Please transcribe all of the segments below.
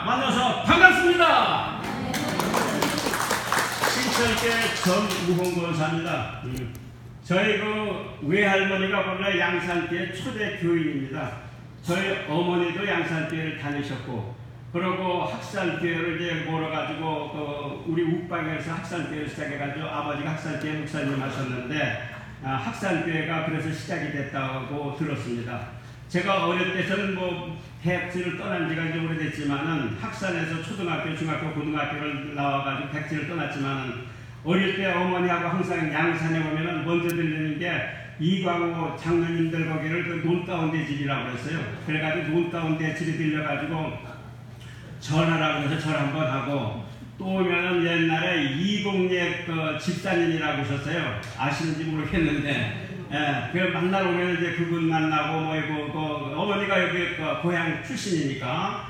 만나서 반갑습니다. 신철계 전무홍권사입니다. 저희 외할머니가 원래 양산교회 초대 교인입니다. 저희 어머니도 양산교회를 다니셨고, 그리고 학산교회를 이제 몰아가지고 우리 욱방에서 학산교회를 시작해가지고 아버지가 학산교회 목사님 하셨는데, 학산교회가 그래서 시작이 됐다고 들었습니다. 제가 어릴 때서는 대학지를 떠난 지가 이제 오래됐지만은 학산에서 초등학교, 중학교, 고등학교를 나와가지고 백지를 떠났지만은 어릴 때 어머니하고 항상 양산에 오면은 먼저 들리는 게 이광호 장로님들 거기를 논 가운데 집이라고 했어요. 그래가지고 논 가운데 집에 들려가지고 전하라고 해서 절 한번 하고, 또 오면은 옛날에 이봉예 집사님이라고 하셨어요. 아시는지 모르겠는데, 그 만나러 오면 이제 그분 만나고 어머니가 여기 고향 출신이니까,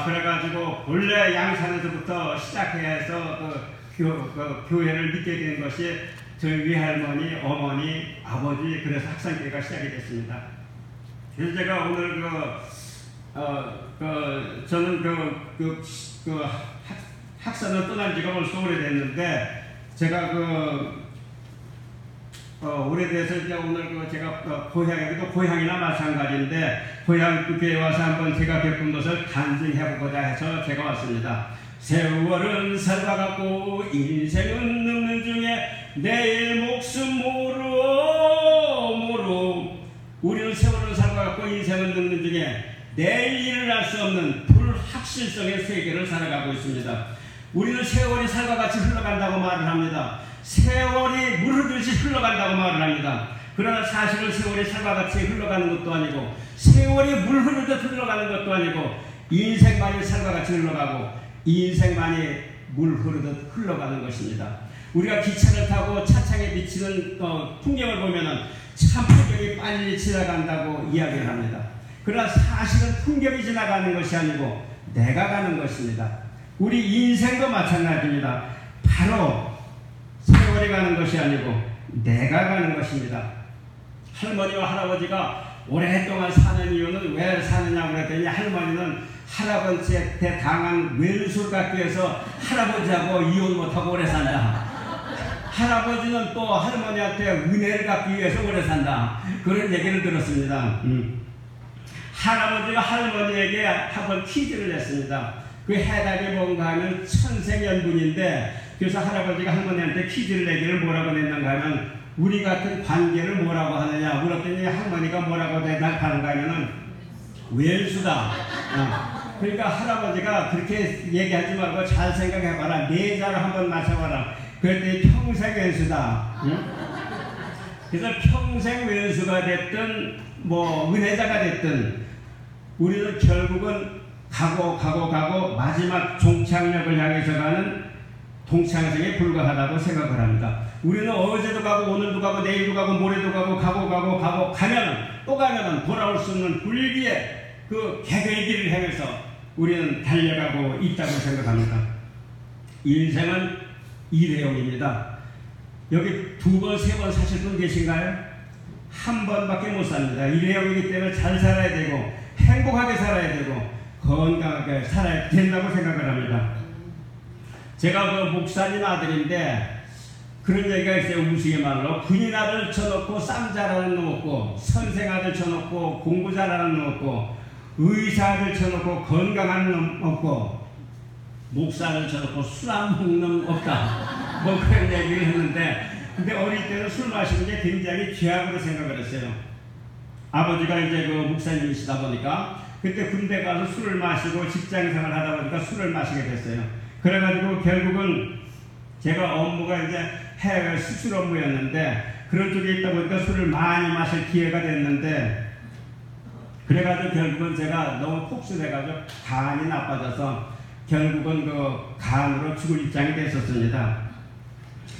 그래가지고 본래 양산에서부터 시작해서 교회를 믿게 된 것이 저희 외할머니, 어머니, 아버지, 그래서 학산교회가 시작이 됐습니다. 그래서 제가 오늘 저는 학산을 떠난 지가 벌써 오래됐는데, 제가 오래돼서 이제 오늘 제가 고향에도 고향이나 마찬가지인데, 고향 교회에 와서 한번 제가 겪은 것을 간증해보고자 해서 제가 왔습니다. 세월은 살과 같고 인생은 늙는 중에 내일 목숨 모르. 우리는 세월은 살과 같고 인생은 늙는 중에 내일 일어날 수 없는 불확실성의 세계를 살아가고 있습니다. 우리는 세월이 살과 같이 흘러간다고 말을 합니다. 세월이 물 흐르듯이 흘러간다고 말을 합니다. 그러나 사실은 세월이 살과 같이 흘러가는 것도 아니고, 세월이 물 흐르듯 흘러가는 것도 아니고, 인생만이 살과 같이 흘러가고 인생만이 물 흐르듯 흘러가는 것입니다. 우리가 기차를 타고 차창에 비치는 풍경을 보면은 참 풍경이 빨리 지나간다고 이야기를 합니다. 그러나 사실은 풍경이 지나가는 것이 아니고 내가 가는 것입니다. 우리 인생도 마찬가지입니다. 바로 세월이 가는 것이 아니고 내가 가는 것입니다. 할머니와 할아버지가 오랫동안 사는 이유는 왜 사느냐고 그랬더니, 할머니는 할아버지한테 당한 왼수를 갖기 위해서 할아버지하고 이혼 못하고 오래 산다. 할아버지는 또 할머니한테 은혜를 갚기 위해서 오래 산다. 그런 얘기를 들었습니다. 할아버지가 할머니에게 한번 퀴즈를 냈습니다. 그 해답이 뭔가 하면 천생연분인데, 그래서 할아버지가 할머니한테 퀴즈를 내기를 뭐라고 냈는가 하면, 우리 같은 관계를 뭐라고 하느냐 물었더니 할머니가 뭐라고 대답하는가 하면은 왼수다. 그러니까 할아버지가 그렇게 얘기하지 말고 잘 생각해봐라. 네 잔을 한번 마셔봐라. 그랬더니 평생 왼수다. 그래서 평생 왼수가 됐든 은혜자가 됐든 우리는 결국은 가고 마지막 종착역을 향해서 가는 동창생에 불과하다고 생각을 합니다. 우리는 어제도 가고 오늘도 가고 내일도 가고 모레도 가고 가면은 돌아올 수 없는 불기의 그 개의 길을 향해서 우리는 달려가고 있다고 생각합니다. 인생은 일회용입니다. 여기 2번, 3번 사실 분 계신가요? 한 번밖에 못 삽니다. 일회용이기 때문에 잘 살아야 되고 행복하게 살아야 되고 건강하게 살아야 된다고 생각을 합니다. 제가 목사님 아들인데 그런 얘기가 있어요. 우스갯말로 군인 아들 쳐놓고 쌈 잘하는 놈 없고, 선생 아들 쳐놓고 공부 잘하는 놈 없고, 의사 아들 쳐놓고 건강한 놈 없고, 목사 아들 쳐놓고 술 안 먹는 놈 없다. 그런 얘기를 했는데, 근데 어릴 때는 술 마시는 게 굉장히 죄악으로 생각을 했어요. 아버지가 이제 목사님이시다 보니까 그때 군대 가서 술을 마시고 직장생활 하다 보니까 술을 마시게 됐어요. 그래가지고 결국은 제가 업무가 이제 해외 수출 업무였는데 그런 쪽에 있다 보니까 술을 많이 마실 기회가 됐는데, 그래가지고 결국은 제가 너무 폭술해가지고 간이 나빠져서 결국은 간으로 죽을 입장이 됐었습니다.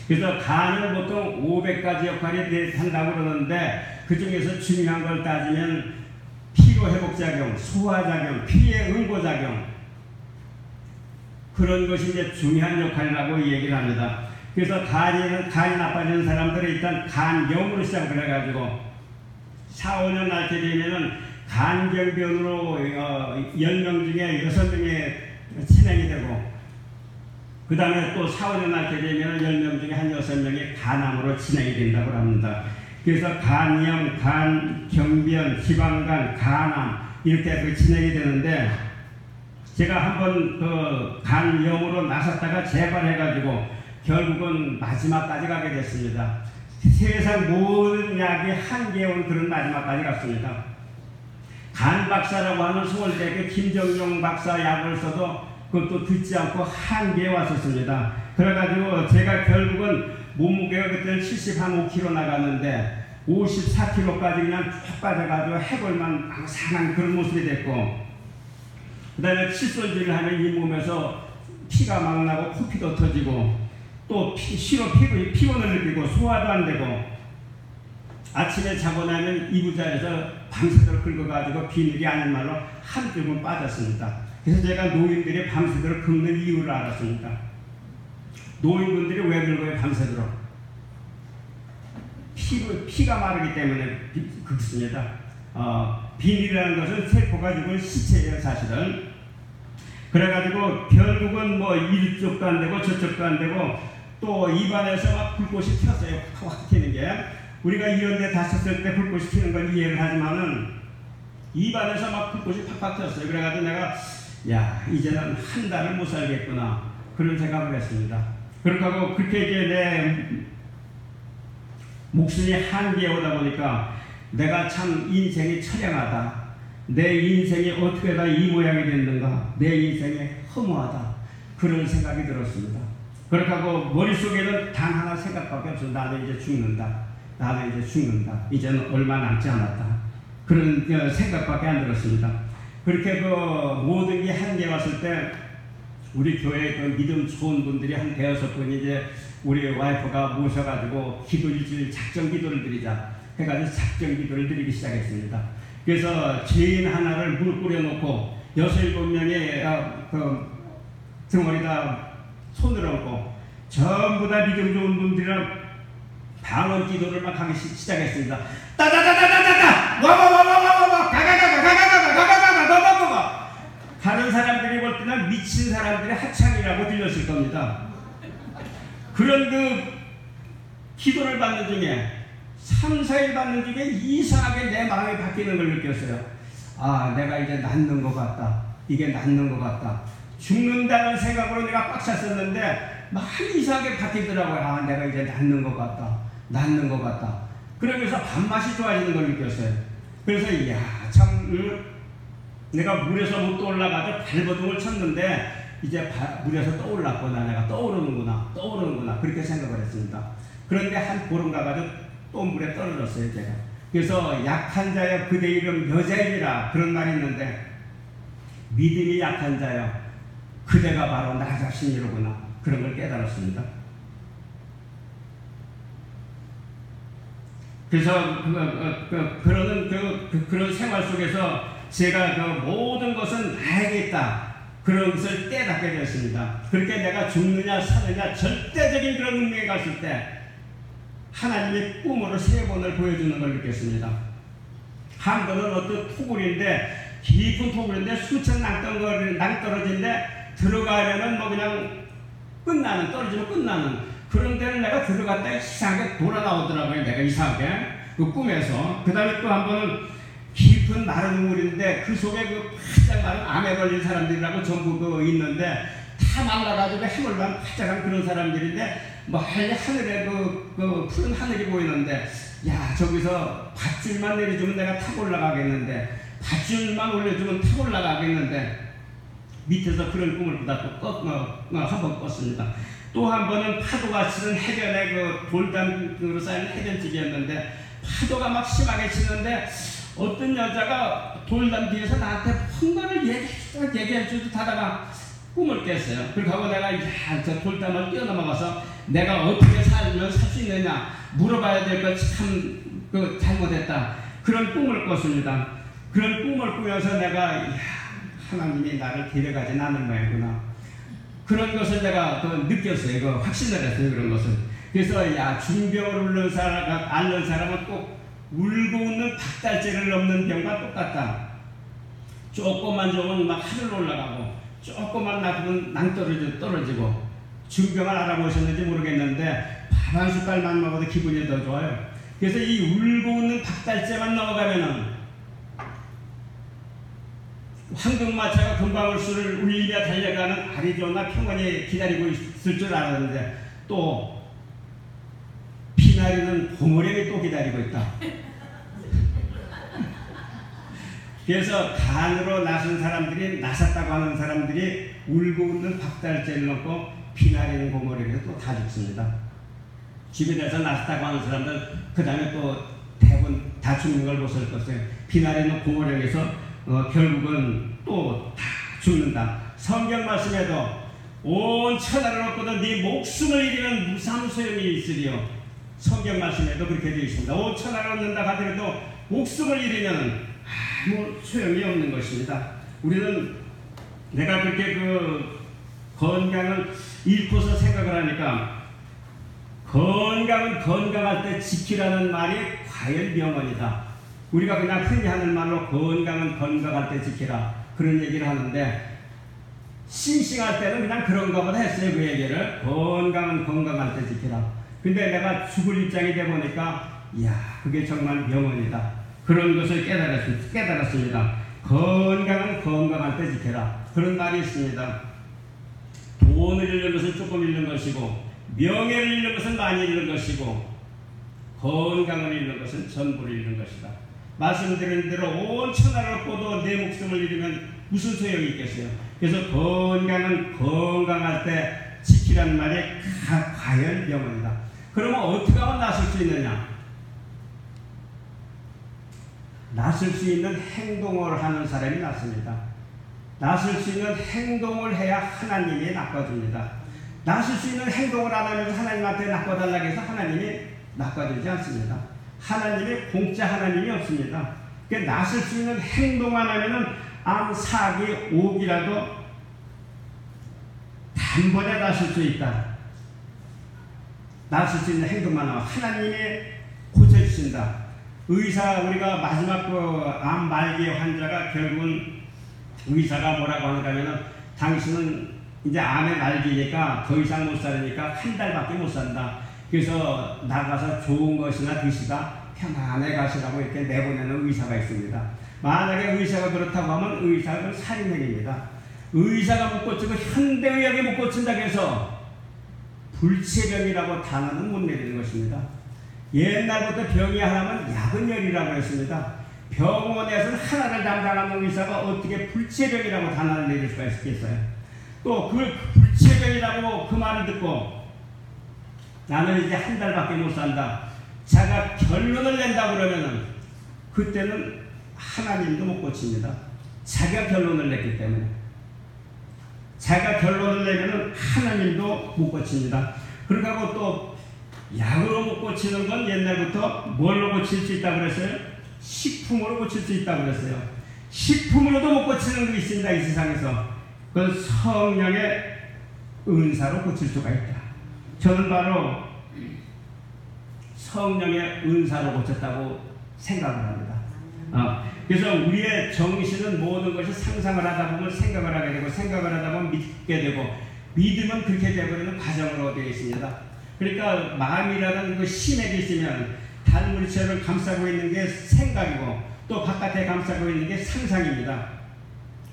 그래서 간은 보통 500가지 역할이 한다고 그러는데, 그 중에서 중요한 걸 따지면 피로회복작용, 소화작용, 피해응고작용, 그런 것이 이제 중요한 역할이라고 얘기를 합니다. 그래서 간이 나빠지는 사람들은 일단 간염으로 시작을 해가지고 4, 5년 앓게 되면은 간경변으로 10명 중에 6명의 진행이 되고, 그 다음에 또 사원에 낳게 되면 10명 중에 한 6명이 간암으로 진행이 된다고 합니다. 그래서 간염, 간, 경변, 지방간, 간암 이렇게 그 진행이 되는데, 제가 한번 그 간염으로 나섰다가 재발해가지고 결국은 마지막까지 가게 됐습니다. 세상 모든 약이 한계에 온 그런 마지막까지 갔습니다. 간 박사라고 하는 서울대학교 김정용 박사 약을 써도 그것도 듣지 않고 한계에 왔었습니다. 그래가지고 제가 결국은 몸무게가 그때는 75kg 나갔는데 54kg까지 그냥 쭉 빠져가지고 해골만 앙상한 그런 모습이 됐고, 그 다음에 칫솔질을 하면 이 몸에서 피가 막 나고 코피도 터지고 또 피곤을 느끼고 소화도 안 되고, 아침에 자고 나면 이부자리에서 밤새도록 긁어가지고 비늘이 아닌 말로 한쪽은 빠졌습니다. 그래서 제가 노인들이 밤새도록 긁는 이유를 알았습니다. 노인분들이 왜 긁어요 밤새도록? 피가 마르기 때문에 긁습니다. 비닐이라는 것은 세포가 죽은 시체예요 사실은. 그래가지고 결국은 뭐 이쪽도 안 되고 저쪽도 안 되고, 또 입안에서 막 불꽃이 튀었어요. 확 튀는 게. 우리가 이런 데 다쳤을 때 불꽃이 튀는 건 이해를 하지만은 입안에서 막 불꽃이 팍팍 튀었어요. 그래가지고 내가 야 이제는 한 달을 못 살겠구나 그런 생각을 했습니다. 그렇게 하고 그렇게 이제 내 목숨이 한계에 오다 보니까 내가 참 인생이 처량하다, 내 인생이 어떻게 다 이 모양이 됐는가, 내 인생이 허무하다 그런 생각이 들었습니다. 그렇게 하고 머릿속에는 단 하나 생각밖에 없어. 나는 이제 죽는다, 나는 이제 죽는다, 이제는 얼마 남지 않았다 그런 생각밖에 안 들었습니다. 그렇게 그 모든 게 한계에 왔을 때 우리 교회 그 믿음 좋은 분들이 한 대여섯 분이 이제 우리 와이프가 모셔가지고 기도일주일 작정 기도를 드리자 해가지고 작정 기도를 드리기 시작했습니다. 그래서 죄인 하나를 물 뿌려놓고 6-7명의 그 등원이다 손을 얹고 전부 다 믿음 좋은 분들이랑 방언 기도를 막 하기 시작했습니다. 따다다다다다다 와와와와와와 가가가가가가가가가가가가가. 다른 사람들이 볼 때는 미친 사람들의 하찮이라고 들렸을 겁니다. 그런 그 기도를 받는 중에 3-4일 받는 중에 이상하게 내 마음이 바뀌는 걸 느꼈어요. 아, 내가 이제 낫는 것 같다. 이게 낫는 것 같다. 죽는다는 생각으로 내가 빡 찼었는데 막 이상하게 바뀌더라고요. 아, 내가 이제 낫는 것 같다. 낫는 것 같다. 그러면서 밥맛이 좋아지는 걸 느꼈어요. 그래서 이야 참 내가 물에서 못 떠올라가지고 발버둥을 쳤는데 이제 물에서 떠올랐구나, 내가 떠오르는구나 그렇게 생각을 했습니다. 그런데 한 보름 가가지고 또 물에 떨어졌어요 제가. 그래서 약한 자여 그대 이름 여자이니라 그런 말이 있는데, 믿음이 약한 자여 그대가 바로 나 자신이로구나 그런 걸 깨달았습니다. 그래서 그런 생활 속에서 제가 그 모든 것은 나에게 있다 그런 것을 깨닫게 되었습니다. 그렇게 내가 죽느냐 사느냐 절대적인 그런 운명에 갔을 때 하나님이 꿈으로 3번을 보여주는 걸 느꼈습니다. 한 번은 어떤 토굴인데, 깊은 토굴인데 수천 낭떠러지인데 들어가면은 뭐 그냥 떨어지면 끝나는 그런 데를 내가 들어갔다 이상하게 돌아 나오더라고요. 내가 이상하게 그 꿈에서. 그 다음에 또 한 번은 깊은 마른 우물인데 그 속에 그 바짝 마른 암에 걸린 사람들이라고 전부 그 있는데 다 말라가지고 해물만 바짝한 그런 사람들인데 뭐 하늘에 그 푸른 하늘이 보이는데, 야 저기서 밧줄만 내려주면 내가 타고 올라가겠는데, 밧줄만 올려주면 타고 올라가겠는데, 밑에서 그런 꿈을 보다 또 한 번 꿨습니다. 또 한 번은 파도가 치는 해변에 그 돌담으로 쌓인 해변집이었는데 파도가 막 심하게 치는데 어떤 여자가 돌담 뒤에서 나한테 뭔가를 얘기해 주듯 하다가 꿈을 깼어요. 그렇게 하고 내가 저 돌담을 뛰어넘어가서 내가 어떻게 살면 살 수 있느냐 물어봐야 될 것 참 잘못했다 그런 꿈을 꿨습니다. 그런 꿈을 꾸면서 내가 하나님이 나를 데려가진 않은 모양이구나 그런 것을 내가 느꼈어요. 확신을 했어요. 그런 것을. 그래서 중병을 앓는 사람은 꼭 울고 웃는 닭달째를 넘는 병과 똑같다. 조금만 좋으면 막 하늘로 올라가고 조금만 나쁘면 떨어지고 중병을 알아보셨는지 모르겠는데 밥 한 숟갈만 먹어도 기분이 더 좋아요. 그래서 이 울고 웃는 박달재만 넘어가면은 황금마차가 금방울수를 울리며 달려가는 아리조나 평원이 기다리고 있을 줄 알았는데 또 피나리는 고모령이 또 기다리고 있다. 그래서 간으로 나선 사람들이, 나섰다고 하는 사람들이 울고 웃는 박달재를 넣고 피나리는 고모령에서 또 다 죽습니다. 주변에서 나섰다고 하는 사람들 그 다음에 또 대부분 다 죽는 걸 보실 것이에요. 피나리는 고모령에서 결국은 또 다 죽는다. 성경 말씀에도 온 천하를 얻고도 네 목숨을 잃으면 무슨 소용이 있으리요. 성경 말씀에도 그렇게 되어 있습니다. 온 천하를 얻는다 하더라도 목숨을 잃으면 아무 소용이 없는 것입니다. 우리는 내가 그렇게 건강을 잃고서 생각을 하니까 건강은 건강할 때 지키라는 말이 과연 명언이다. 우리가 그냥 흔히 하는 말로 건강은 건강할 때 지키라 그런 얘기를 하는데 싱싱할 때는 그냥 그런가 보다 했어요. 그 얘기를 건강은 건강할 때 지키라. 근데 내가 죽을 입장이 돼 보니까 이야 그게 정말 명언이다. 그런 것을 깨달았습니다. 건강은 건강할 때 지켜라. 그런 말이 있습니다. 돈을 잃는 것은 조금 잃는 것이고 명예를 잃는 것은 많이 잃는 것이고 건강을 잃는 것은 전부를 잃는 것이다. 말씀드린 대로 온 천하를 얻고도 내 목숨을 잃으면 무슨 소용이 있겠어요. 그래서 건강은 건강할 때 지키라는 말이 과연 명언이다. 그러면 어떻게 하면 나설 수 있느냐? 나설 수 있는 행동을 하는 사람이 낫습니다. 나설 수 있는 행동을 해야 하나님이 낚아줍니다. 나설 수 있는 행동을 안 하면서 하나님한테 낚아달라고 해서 하나님이 낚아주지 않습니다. 하나님이 공짜 하나님이 없습니다. 그러니까 나설 수 있는 행동만 하면은 암, 사기, 옥이라도 단번에 나설 수 있다. 나설 수 있는 행동만 하면 하나님이 고쳐주신다. 의사, 우리가 마지막 암 말기 환자가 결국은 의사가 뭐라고 하는가 하면은 당신은 이제 암의 말기니까 더 이상 못 살으니까 한 달밖에 못 산다. 그래서 나가서 좋은 것이나 드시다 편안해 가시라고 이렇게 내보내는 의사가 있습니다. 만약에 의사가 그렇다고 하면 의사는 살인행위입니다. 의사가 못 고치고 현대의학이 못 고친다고 해서 불치병이라고 단어는 못 내리는 것입니다. 옛날부터 병이 하나면 야근열이라고 했습니다. 병원에서는 하나를 담당하는 의사가 어떻게 불치병이라고 단어를 내릴 수가 있겠어요. 또 그 불치병이라고 그 말을 듣고 나는 이제 한 달밖에 못 산다. 자가 결론을 낸다 그러면은 그때는 하나님도 못 고칩니다. 자기가 결론을 냈기 때문에. 자기가 결론을 내면은 하나님도 못 고칩니다. 그러고 또 약으로 못 고치는 건 옛날부터 뭘로 고칠 수 있다고 그랬어요? 식품으로 고칠 수 있다고 그랬어요. 식품으로도 못 고치는 게 있습니다. 이 세상에서. 그건 성령의 은사로 고칠 수가 있다. 저는 바로 성령의 은사로 고쳤다고 생각을 합니다. 그래서 우리의 정신은 모든 것이 상상을 하다 보면 생각을 하게 되고 생각을 하다 보면 믿게 되고 믿으면 그렇게 되어버리는 과정으로 되어 있습니다. 그러니까 마음이라는 그 심액이 있으면 달물체를 감싸고 있는 게 생각이고 또 바깥에 감싸고 있는 게 상상입니다.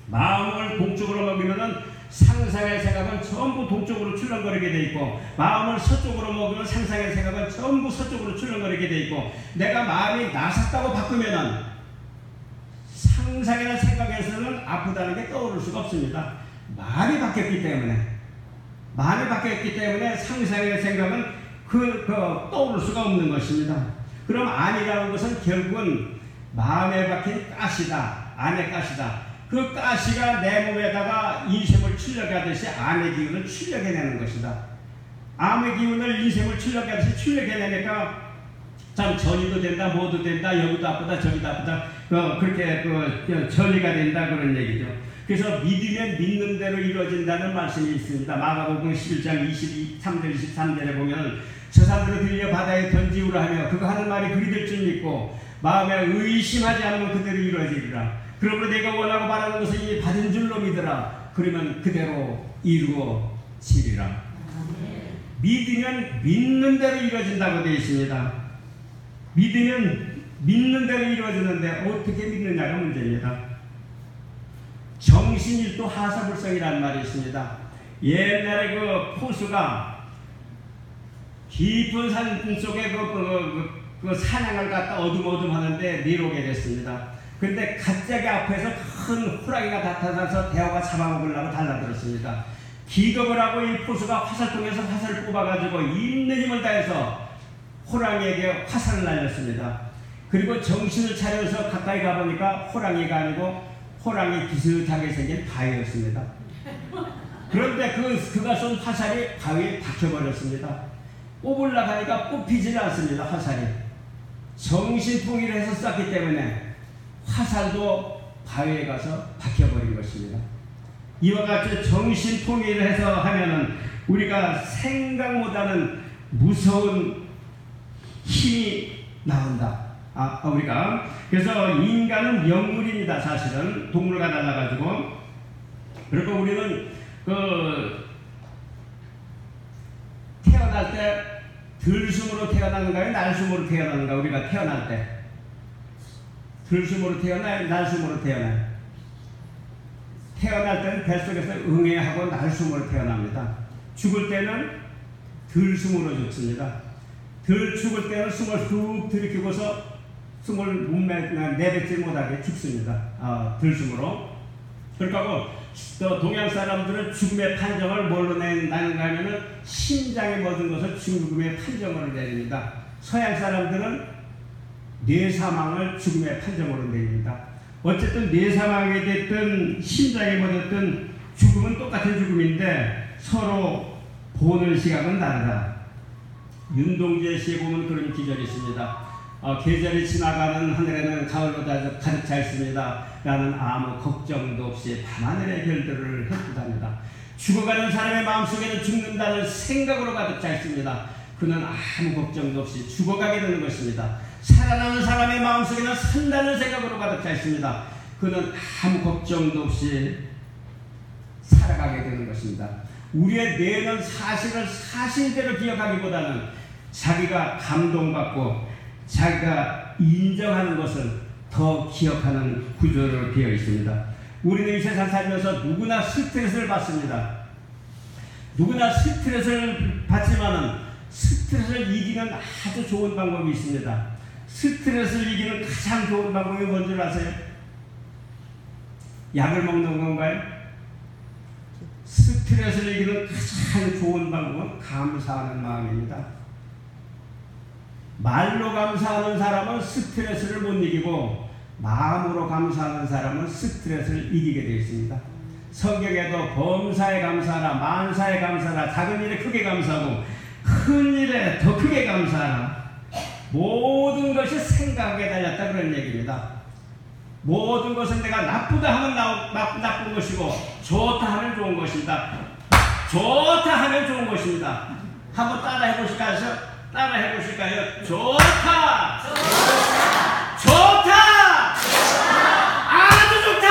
마음을 동쪽으로 먹이면은 상상의 생각은 전부 동쪽으로 출렁거리게 돼 있고 마음을 서쪽으로 먹이면 상상의 생각은 전부 서쪽으로 출렁거리게 돼 있고 내가 마음이 나섰다고 바꾸면은 상상이나 생각에서는 아프다는 게 떠오를 수가 없습니다. 마음이 바뀌었기 때문에 상상의 생각은 떠오를 수가 없는 것입니다. 그럼 안이라는 것은 결국은 마음에 박힌 가시다. 안의 가시다. 그 가시가 내 몸에다가 인셈을 출력하듯이 암의 기운을 출력해내는 것이다. 암의 기운을 인셈을 출력하듯이 출력해내니까 참 전이도 된다, 뭐도 된다, 여기도 아프다, 저기도 아프다, 그렇게 전이가 된다 그런 얘기죠. 그래서 믿으면 믿는 대로 이루어진다는 말씀이 있습니다. 마가복음 11장 23절 23절에 보면 저 산들을 들려 바다에 던지우라 하며 그거 하는 말이 그리 될 줄 믿고 마음에 의심하지 않으면 그대로 이루어지리라. 그러므로 내가 원하고 바라는 것을 이미 받은 줄로 믿으라. 그러면 그대로 이루어지리라. 믿으면 믿는 대로 이루어진다고 되어 있습니다. 믿으면 믿는 대로 이루어지는데 어떻게 믿느냐가 문제입니다. 정신일도 하사불성이라는 말이 있습니다. 옛날에 그 포수가 깊은 산 속에 그 사냥을 갖다 어둠어둠하는데 내려오게 됐습니다. 근데 갑자기 앞에서 큰 호랑이가 나타나서 대어가 잡아먹으려고 달라들었습니다. 기겁을 하고 이 포수가 화살통에서 화살을 뽑아가지고 있는 힘을 다해서 호랑이에게 화살을 날렸습니다. 그리고 정신을 차려서 가까이 가보니까 호랑이가 아니고 호랑이 비슷하게 생긴 바위였습니다. 그런데 그가 쏜 화살이 바위에 박혀버렸습니다. 뽑으려고 하니까 뽑히질 않습니다. 화살이 정신통일을 해서 쐈기 때문에 화살도 바위에 가서 박혀버린 것입니다. 이와 같이 정신통일을 해서 하면은 우리가 생각 못하는 무서운 힘이 나온다. 우리가 그래서 인간은 영물입니다. 사실은 동물과 달라가지고. 그리고 우리는 태어날 때 들숨으로 태어나는가요? 날숨으로 태어나는가? 우리가 태어날 때 들숨으로 태어나요? 날숨으로 태어나요? 태어날 때는 뱃속에서 응애하고 날숨으로 태어납니다. 죽을 때는 들숨으로 죽습니다. 죽을 때는 숨을 훅 들이키고서 숨을 내뱉지 못하게 죽습니다. 들숨으로. 그러니까 또 동양 사람들은 죽음의 판정을 뭘로 내는가 하면은 심장에 멎은 것을 죽음의 판정으로 내립니다. 서양 사람들은 뇌사망을 죽음의 판정으로 내립니다. 어쨌든 뇌사망이 됐든 심장에 멎었든 죽음은 똑같은 죽음인데 서로 보는 시각은 다르다. 윤동주의 시에 보면 그런 기절이 있습니다. 계절이 지나가는 하늘에는 가을로 가득 차 있습니다. 나는 아무 걱정도 없이 밤하늘의 별들을 햇빛합니다. 죽어가는 사람의 마음속에는 죽는다는 생각으로 가득 차 있습니다. 그는 아무 걱정도 없이 죽어가게 되는 것입니다. 살아나는 사람의 마음속에는 산다는 생각으로 가득 차 있습니다. 그는 아무 걱정도 없이 살아가게 되는 것입니다. 우리의 뇌는 사실을 사실대로 기억하기보다는 자기가 감동받고 자기가 인정하는 것을 더 기억하는 구조로 되어 있습니다. 우리는 이 세상 살면서 누구나 스트레스를 받습니다. 누구나 스트레스를 받지만은 스트레스를 이기는 아주 좋은 방법이 있습니다. 스트레스를 이기는 가장 좋은 방법이 뭔지 아세요? 약을 먹는 건가요? 스트레스를 이기는 가장 좋은 방법은 감사하는 마음입니다. 말로 감사하는 사람은 스트레스를 못 이기고 마음으로 감사하는 사람은 스트레스를 이기게 되어 있습니다. 성경에도 범사에 감사하라, 만사에 감사하라, 작은 일에 크게 감사하고 큰 일에 더 크게 감사하라. 모든 것이 생각에 달렸다 그런 얘기입니다. 모든 것은 내가 나쁘다 하면 나쁜 것이고 좋다 하면 좋은 것입니다. 좋다 하면 좋은 것입니다. 한번 따라 해보실까요? 따라 해보실까요? 좋다! 좋다! 좋다! 아주 좋다!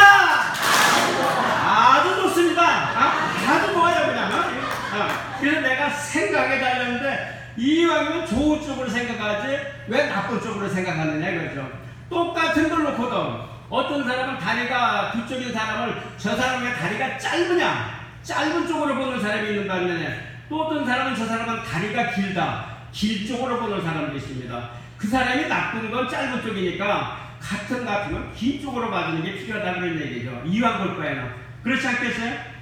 아주 좋습니다. 아주 좋아요, 그냥. 그래서 내가 생각에 달렸는데, 이왕이면 좋은 쪽으로 생각하지, 왜 나쁜 쪽으로 생각하느냐, 이거죠. 똑같은 걸 놓고도, 어떤 사람은 다리가 두 쪽인 사람을 저 사람의 다리가 짧으냐, 짧은 쪽으로 보는 사람이 있는 반면에, 또 어떤 사람은 저 사람은 다리가 길다, 길 쪽으로 보는 사람도 있습니다. 그 사람이 나쁜 건 짧은 쪽이니까 같으면 긴 쪽으로 봐주는 게 필요하다 그런 얘기죠. 이왕 볼 바에는. 그렇지 않겠어요?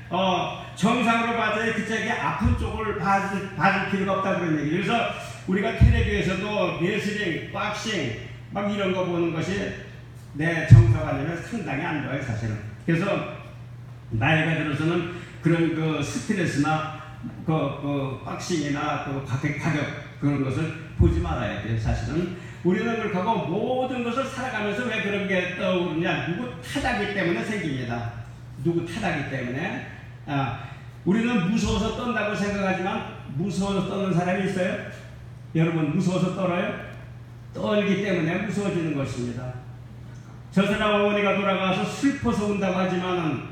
정상으로 봐줘야 그쪽에 아픈 쪽을 봐줄 필요가 없다 그런 얘기. 그래서 우리가 텔레비에서도 레슬링, 박싱 막 이런 거 보는 것이 내 정서관념에 상당히 안 좋아요, 사실은. 그래서 나이가 들어서는 그런 그 스트레스나 박싱이나 가격 그런 것을 보지 말아야 돼요, 사실은. 우리는 그렇게 하고 모든 것을 살아가면서 왜 그런 게 떠오르냐? 누구 탓하기 때문에 생깁니다. 누구 탓하기 때문에. 우리는 무서워서 떤다고 생각하지만 무서워서 떠는 사람이 있어요? 여러분 무서워서 떨어요? 떨기 때문에 무서워지는 것입니다. 저 사람 어머니가 돌아가서 슬퍼서 운다고 하지만은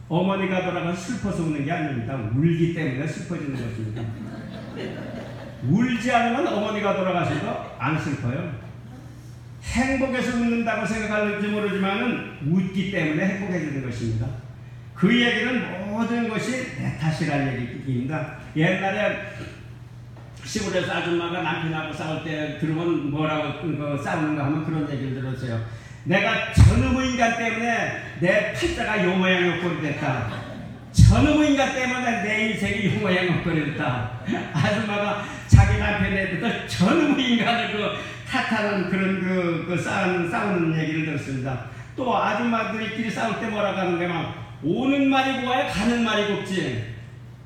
어머니가 돌아가서 슬퍼서 우는 게 아닙니다. 울기 때문에 슬퍼지는 것입니다. 울지 않으면 어머니가 돌아가셔도 안 슬퍼요. 행복해서 웃는다고 생각할지 모르지만은 웃기 때문에 행복해지는 것입니다. 그 얘기는 모든 것이 내 탓이라는 얘기입니다. 옛날에 시골에서 아줌마가 남편하고 싸울 때 들으면 뭐라고 싸우는가 하면 그런 얘기를 들었어요. 내가 저놈의 인간 때문에 내 팔자가 요 모양 요 꼴이 됐다. 저놈의 인간 때문에 내 인생이 요 모양 요 꼴이 됐다. 아줌마가 자기 남편에 대해서 저놈의 인간을 탓하는 그런 싸우는 얘기를 들었습니다. 또 아줌마들끼리 싸울 때 뭐라고 하는 거야? 오는 말이 고와야 가는 말이 곱지.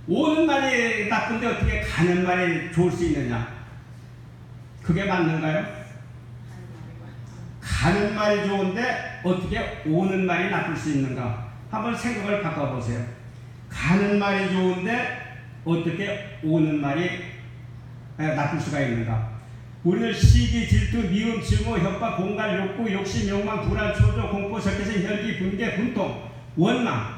오는 말이 나쁜데 어떻게 가는 말이 좋을 수 있느냐? 그게 맞는가요? 가는 말이 좋은데 어떻게 오는 말이 나쁠 수 있는가? 한번 생각을 바꿔보세요. 가는 말이 좋은데 어떻게 오는 말이 나쁠 수가 있는가? 우리는 시기, 질투, 미움, 증오, 협박, 공갈, 욕구, 욕심, 욕망, 불안, 초조, 공포, 적개심, 혈기, 분개, 분통, 원망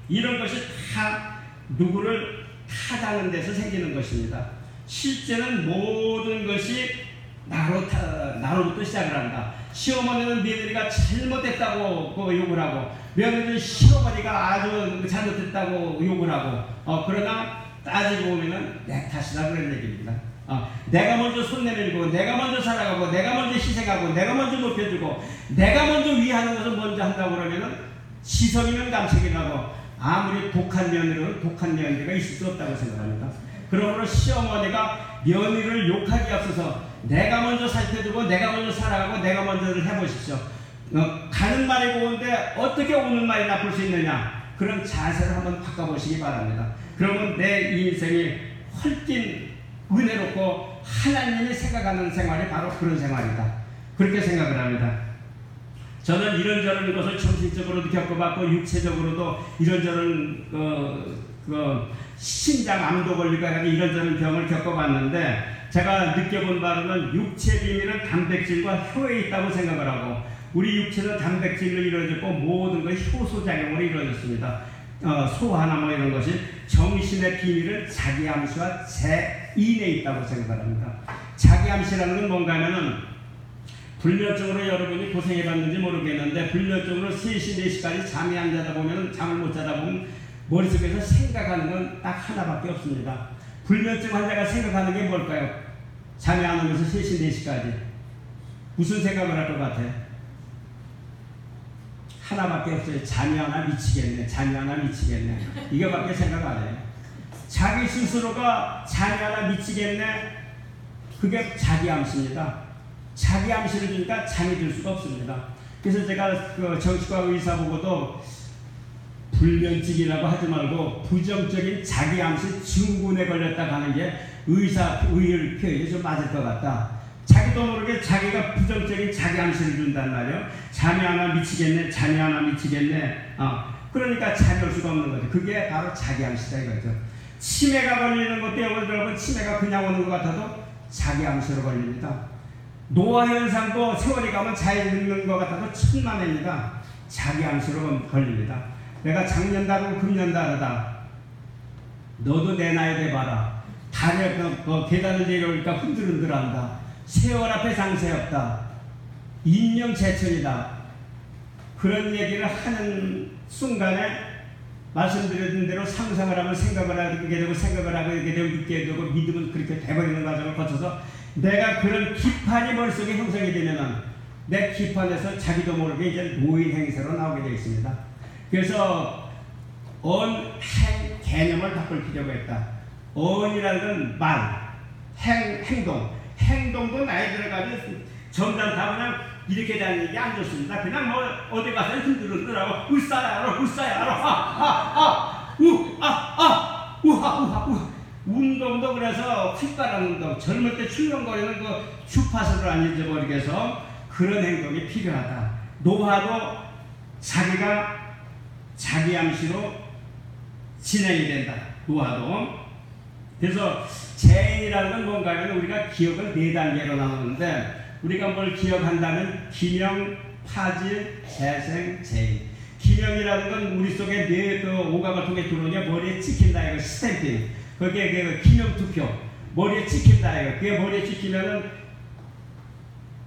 이런 것이 다 누구를 탓하는 데서 생기는 것입니다. 실제는 모든 것이 나로부터 시작을 한다. 시어머니는 며느리가 잘못했다고 욕을 하고 며느리는 시어머니가 아주 잘못했다고 욕을 하고 그러나 따지고 보면은 내 탓이다 그런 얘기입니다. 내가 먼저 손 내밀고 내가 먼저 살아가고 내가 먼저 희생하고 내가 먼저 높여주고 내가 먼저 위하는 것을 먼저 한다고 그러면은 시성이면 감sek이라고 아무리 독한 며느리는 독한 며느리가 있을 수 없다고 생각합니다. 그러므로 시어머니가 며느리를 욕하기 앞서서 내가 먼저 살펴주고 내가 먼저 살아가고 내가 먼저를 해보십시오. 가는 말이 고운데 어떻게 오는 말이 나쁠 수 있느냐? 그런 자세를 한번 바꿔보시기 바랍니다. 그러면 내 인생이 헐긴 은혜롭고 하나님이 생각하는 생활이 바로 그런 생활이다. 그렇게 생각을 합니다. 저는 이런저런 것을 정신적으로도 겪어봤고 육체적으로도 이런저런 신장 암도 걸리가 이런저런 병을 겪어봤는데 제가 느껴본 바로는 육체 비밀은 단백질과 효에 있다고 생각을 하고 우리 육체는 단백질로 이루어졌고 모든 것이 효소작용으로 이루어졌습니다. 소화나 뭐 이런 것이 정신의 비밀은 자기암시와 재인에 있다고 생각을 합니다. 자기암시라는 건 뭔가 하면은 불면증으로 여러분이 고생해봤는지 모르겠는데 불면증으로 3시, 4시까지 잠이 안 자다 보면 잠을 못 자다 보면 머릿속에서 생각하는 건 딱 하나밖에 없습니다. 불면증 환자가 생각하는 게 뭘까요? 잠이 안 오면서 3시, 4시까지 무슨 생각을 할 것 같아요? 하나밖에 없어요. 잠이 하나 미치겠네. 잠이 하나 미치겠네. 이거밖에 생각 안 해요. 자기 스스로가 잠이 하나 미치겠네. 그게 자기 암시입니다. 자기 암시를 주니까 잠이 들 수가 없습니다. 그래서 제가 정신과 의사 보고도 불면증이라고 하지 말고 부정적인 자기 암시 증후군에 걸렸다고 하는 게 의의 표현이 좀 맞을 것 같다. 자기도 모르게 자기가 부정적인 자기 암시를 준단 말이에요. 잠이 하나 미치겠네. 잠이 하나 미치겠네. 그러니까 잠이 올 수가 없는 거죠. 그게 바로 자기 암시다 이거죠. 치매가 걸리는 것도 여러분 치매가 그냥 오는 것 같아도 자기 암시로 걸립니다. 노화 현상도 세월이 가면 잘 늙는 것 같아도 천만입니다. 자기 암시로 걸립니다. 내가 작년 다르고 금년 다르다. 너도 내 나이 돼봐라. 다리에 계단을 내려오니까 흔들흔들한다. 세월 앞에 장세 없다. 인명재천이다. 그런 얘기를 하는 순간에 말씀드린 대로 상상을 하면 생각을 하게 되고 생각을 하게 되고 믿게 되고 믿음은 그렇게 돼버리는 과정을 거쳐서 내가 그런 기판이 머릿속에 형성이 되면은 내 기판에서 자기도 모르게 이제 노인 행세로 나오게 되어 있습니다. 그래서 언, 행, 개념을 바꿀 필요가 있다. 언이라는 건 말, 행동. 행동도 나이 들어가면 점점 다 그냥 이렇게 다니는 게 안 좋습니다. 그냥 뭐 어디 가서 흔들흔들하고 울싸야로 우하 운동도 그래서 활발한 운동, 젊을 때 출렁거리는 그 주파수를 안 잊어버리게 해서 그런 행동이 필요하다. 노화도 자기가 자기 암시로 진행이 된다. 노화도. 그래서 재인이라는 건 뭔가 하면 우리가 기억을 4단계로 나누는데 우리가 뭘 기억한다면 기명, 파질, 재생, 재인. 기명이라는 건 우리 속에 뇌 오감을 통해 들어오냐 머리에 찍힌다 이거 스탬핑. 그게 그 기명 투표. 머리에 찍힌다 이거. 그게 머리에 찍히면은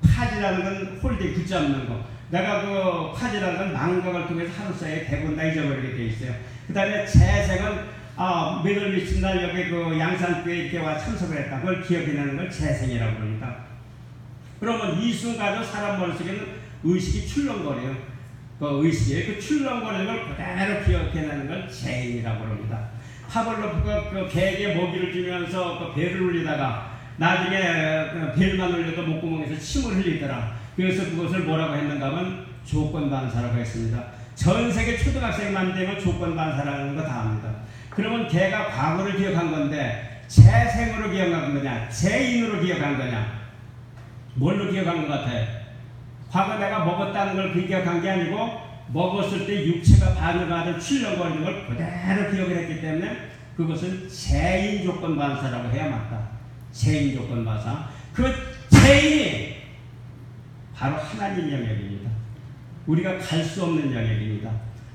파지라는 건 홀딩 붙잡는 거. 내가 그 파지라는 건 망각을 통해서 하루 사이에 대부분 다 잊어버리게 돼 있어요. 그 다음에 재생은 몇월 며칠 날 여기 그 양산교에 이렇게 와 참석을 했다. 그걸 기억해내는 걸 재생이라고 그럽니다. 그러면 이 순간은 사람 머릿속에는 의식이 출렁거려요. 그 의식이 그 출렁거리는 걸 그대로 기억해내는 걸 재인이라고 그럽니다. 파블로프가 그 개에게 먹이를 주면서 그 배를 울리다가 나중에 벨만 울려도 목구멍에서 침을 흘리더라. 그래서 그것을 뭐라고 했는가 하면 조건반사라고 했습니다. 전 세계 초등학생만 되면 조건반사라는 거 다 합니다. 그러면 걔가 과거를 기억한 건데 재생으로 기억한 거냐 재인으로 기억한 거냐 뭘로 기억한 것 같아요? 과거 내가 먹었다는 걸 기억한 게 아니고 먹었을 때 육체가 반응하던 출렁거리는 걸 그대로 기억을 했기 때문에 그것은 재인 조건반사라고 해야 맞다. 재인 조건반사. 그 재인이 바로 하나님 영역입니다. 우리가 갈 수 없는 영역입니다.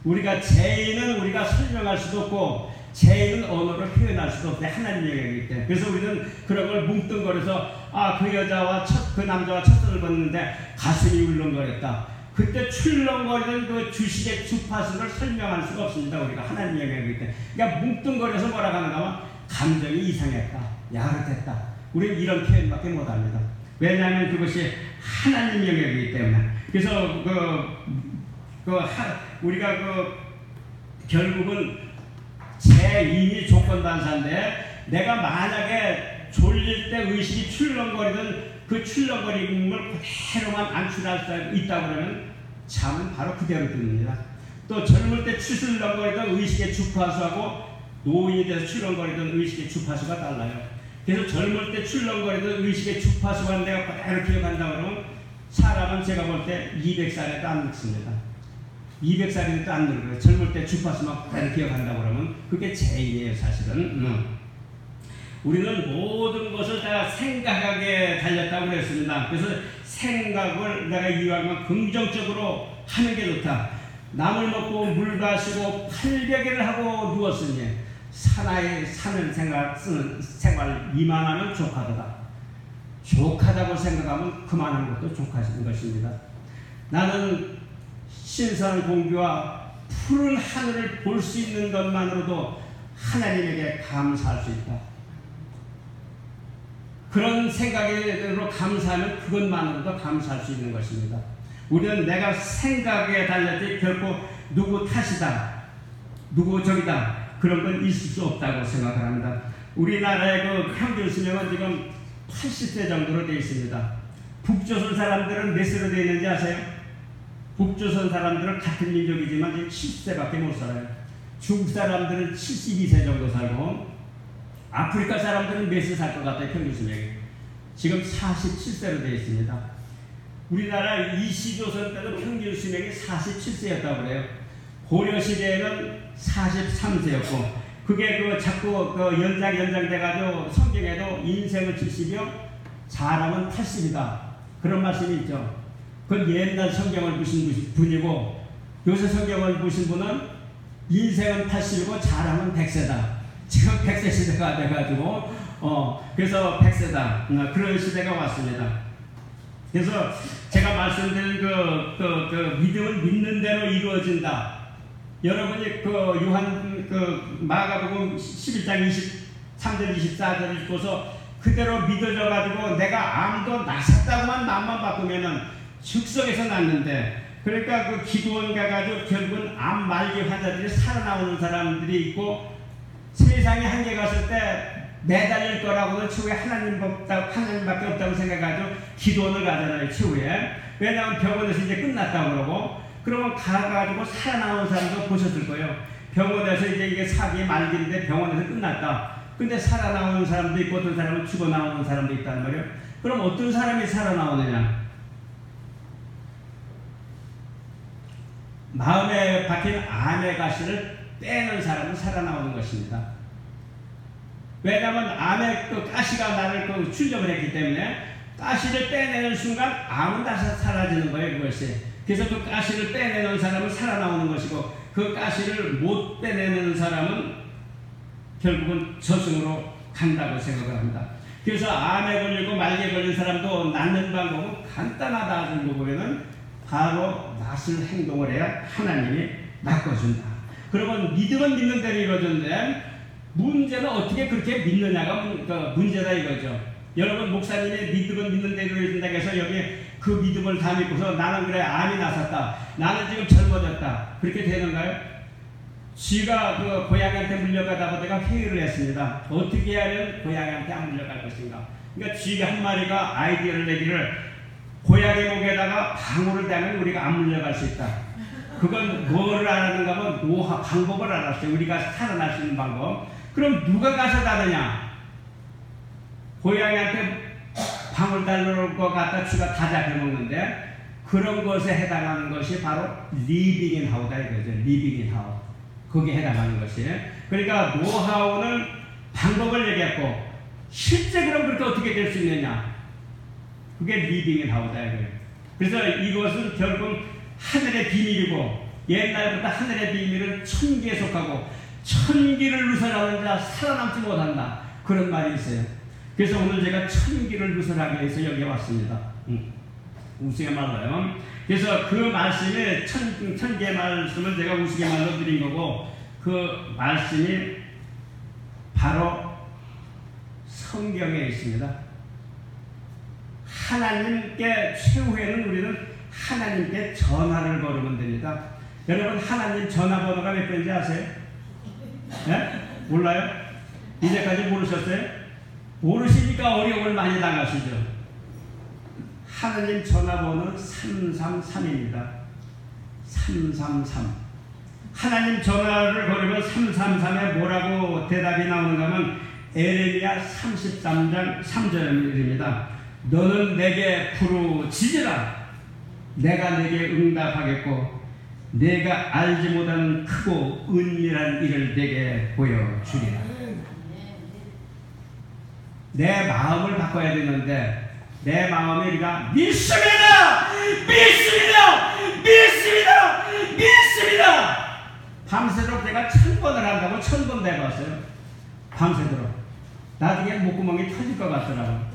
우리가 재인은 우리가 설명할 수도 없고 재인은 언어로 표현할 수도 없는데 하나님 영역이기 때문에 그래서 우리는 그런 걸 뭉뚱거려서 그 여자와 그 남자와 첫눈을 봤는데 가슴이 울렁거렸다. 그때 출렁거리는 그 주식의 주파수를 설명할 수가 없습니다. 우리가 하나님 영역이기 때문에 그러니까 뭉뚱거려서 뭐라고 하는가 하면 감정이 이상했다. 야릇했다. 우리는 이런 표현밖에 못합니다. 왜냐하면 그것이 하나님 영역이기 때문에 그래서 우리가 결국은 제2의 조건반사인데 내가 만약에 졸릴 때 의식이 출렁거리던 그 출렁거림을 그대로만 안출할 수 있다고 그러면 잠은 바로 그대로 듭니다. 또 젊을 때 출렁거리던 의식의 주파수하고 노인이 돼서 출렁거리던 의식의 주파수가 달라요. 그래서 젊을 때 출렁거리던 의식의 주파수가 내가 그대로 기억한다고 그러면 사람은 제가 볼 때 200살에도 안 늙습니다. 200살에도 안 늙어요. 젊을 때 주파수만 그대로 기억한다고 그러면 그게 제인이에요 사실은. 우리는 모든 것을 다 생각하게 달렸다고 그랬습니다. 그래서 생각을 내가 이왕이면 긍정적으로 하는 게 좋다. 남을 먹고 물 마시고 800일을 하고 누웠으니 사나이 사는 쓰는 생활 이만하면 족하다. 족하다고 생각하면 그만한 것도 족하신 것입니다. 나는 신선한 공기와 푸른 하늘을 볼 수 있는 것만으로도 하나님에게 감사할 수 있다. 그런 생각으로 감사하면 그것만으로도 감사할 수 있는 것입니다. 우리는 내가 생각에 달렸지 결코 누구 탓이다, 누구 적이다 그런 건 있을 수 없다고 생각을 합니다. 우리나라의 그 평균 수명은 지금 80세 정도로 되어 있습니다. 북조선 사람들은 몇 세로 되어 있는지 아세요? 북조선 사람들은 같은 민족이지만 지금 70세밖에 못 살아요. 중국 사람들은 72세 정도 살고 아프리카 사람들은 몇 세 살 것 같아요? 평균 수명이 지금 47세로 되어 있습니다. 우리나라 이시조선 때도 평균 수명이 47세였다고 그래요. 고려시대에는 43세였고 그게 자꾸 연장돼가지고 성경에도 인생은 70이요 사람은 80이다 그런 말씀이 있죠. 그건 옛날 성경을 보신 분이고 요새 성경을 보신 분은 인생은 80이고 사람은 100세다. 지금 100세 시대가 돼가지고 그래서 100세다 그런 시대가 왔습니다. 그래서 제가 말씀드린 그 믿음은 믿는 대로 이루어진다. 여러분이 마가복음 11장 23절 24절을 읽고서 그대로 믿어져 가지고 내가 암도 나셨다고만 마음만 바꾸면은 즉석에서 낫는데 그러니까 그 기도원 가가지고 결국은 암 말기 환자들이 살아나오는 사람들이 있고 세상에 한계 갔을 때 매달릴 거라고는 최후에 하나님밖에 없다고 생각하죠. 기도원을 가잖아요 최후에. 왜냐하면 병원에서 이제 끝났다고 그러고 그러면 가가지고 살아나오는 사람도 보셨을 거예요. 병원에서 이제 이게 사기 말기인데 병원에서 끝났다. 근데 살아나오는 사람도 있고 어떤 사람은 죽어나오는 사람도 있단 말이에요. 그럼 어떤 사람이 살아나오느냐? 마음에 박힌 암의 가시를 빼는 사람은 살아나오는 것입니다. 왜냐하면 암의 그 가시가 나를 출력을 했기 때문에 가시를 빼내는 순간 암은 다시 사라지는 거예요. 그것이. 그래서 그 가시를 빼내는 사람은 살아나오는 것이고 그 가시를 못 빼내는 사람은 결국은 저승으로 간다고 생각을 합니다. 그래서 암에 걸리고 말기에 걸린 사람도 낫는 방법은 간단하다 하는 거 보면은 바로 낫을 행동을 해야 하나님이 낚아준다. 그러면 믿음은 믿는 대로 이루어졌는데 문제는 어떻게 그렇게 믿느냐가 문제다 이거죠. 여러분 목사님이 믿음은 믿는 대로 이루어진다고 해서 여기 그 믿음을 다 믿고서 나는 그래 암이 나섰다. 나는 지금 젊어졌다. 그렇게 되는가요? 쥐가 그 고양이한테 물려가다 보다가 회의를 했습니다. 어떻게 하면 고양이한테 안 물려갈 것인가. 그러니까 쥐가 한 마리가 아이디어를 내기를 고양이 목에다가 방울을 대면 우리가 안 물려갈 수 있다. 그건 뭐를 알았는가 하면 노하 방법을 알았어요. 우리가 살아날 수 있는 방법. 그럼 누가 가서 다느냐? 고양이한테 방울 달릴 것 같다 쥐가 다 잡혀먹는데 그런 것에 해당하는 것이 바로 리빙 인 하우다 이거죠. 리빙 인 하우. 거기에 해당하는 것이. 그러니까 노하우는 방법을 얘기했고 실제 그럼 그렇게 어떻게 될 수 있느냐? 그게 리빙 인 하우다 이거예요. 그래서 이것은 결국 하늘의 비밀이고 옛날부터 하늘의 비밀은 천기에 속하고 천기를 누설하는 자 살아남지 못한다. 그런 말이 있어요. 그래서 오늘 제가 천기를 누설하기 위해서 여기 왔습니다. 우스갯말로요. 그래서 그 말씀이 천기의 말씀을 제가 우스갯말로 드린 거고 그 말씀이 바로 성경에 있습니다. 하나님께 최후에는 우리는 하나님께 전화를 걸으면 됩니다. 여러분 하나님 전화번호가 몇 번인지 아세요? 네? 몰라요? 이제까지 모르셨어요? 모르시니까 어려움을 많이 당하시죠. 하나님 전화번호는 333입니다. 333. 하나님 전화를 걸으면 333에 뭐라고 대답이 나오는가 하면 에레미야 33장 3절입니다. 너는 내게 부르짖으라. 내가 내게 응답하겠고 내가 알지 못하는 크고 은밀한 일을 내게 보여주리라. 내 마음을 바꿔야 되는데 내 마음이 우리가 믿습니다! 믿습니다! 믿습니다! 믿습니다! 밤새도록 내가 1000번을 한다고 1000번 내봤어요. 밤새도록. 나중에 목구멍이 터질 것 같더라고.